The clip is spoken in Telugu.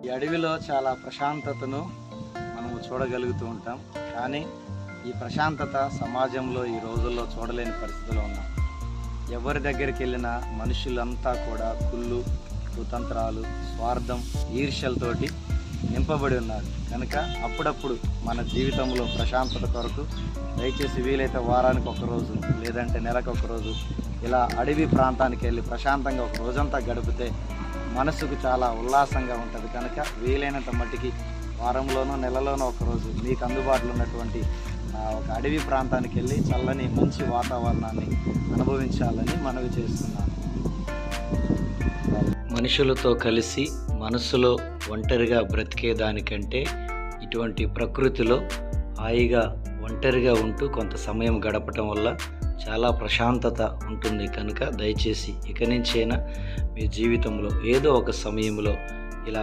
ఈ అడవిలో చాలా ప్రశాంతతను మనము చూడగలుగుతూ ఉంటాం. కానీ ఈ ప్రశాంతత సమాజంలో ఈ రోజుల్లో చూడలేని పరిస్థితిలో ఉన్నాం. ఎవరి దగ్గరికి వెళ్ళినా మనుషులంతా కూడా కుళ్ళు, కుతంత్రాలు, స్వార్థం, ఈర్ష్యలతోటి నింపబడి ఉన్నారు. కనుక అప్పుడప్పుడు మన జీవితంలో ప్రశాంతత కొరకు దయచేసి వీలైతే వారానికి ఒకరోజు లేదంటే నెలకు ఒకరోజు ఇలా అడవి ప్రాంతానికి వెళ్ళి ప్రశాంతంగా ఒక రోజంతా గడిపితే మనసుకు చాలా ఉల్లాసంగా ఉంటుంది. కనుక వీలైనంత మట్టికి వారంలోనో నెలలోనో ఒకరోజు మీకు అందుబాటులో ఉన్నటువంటి ఒక అడవి ప్రాంతానికి వెళ్ళి చల్లని మంచి వాతావరణాన్ని అనుభవించాలని మనవి చేస్తున్నాను. మనుషులతో కలిసి మనసులో ఒంటరిగా బ్రతికేదానికంటే ఇటువంటి ప్రకృతిలో హాయిగా ఒంటరిగా ఉంటూ కొంత సమయం గడపటం వల్ల చాలా ప్రశాంతత ఉంటుంది. కనుక దయచేసి ఇక నుంచైనా మీ జీవితంలో ఏదో ఒక సమయంలో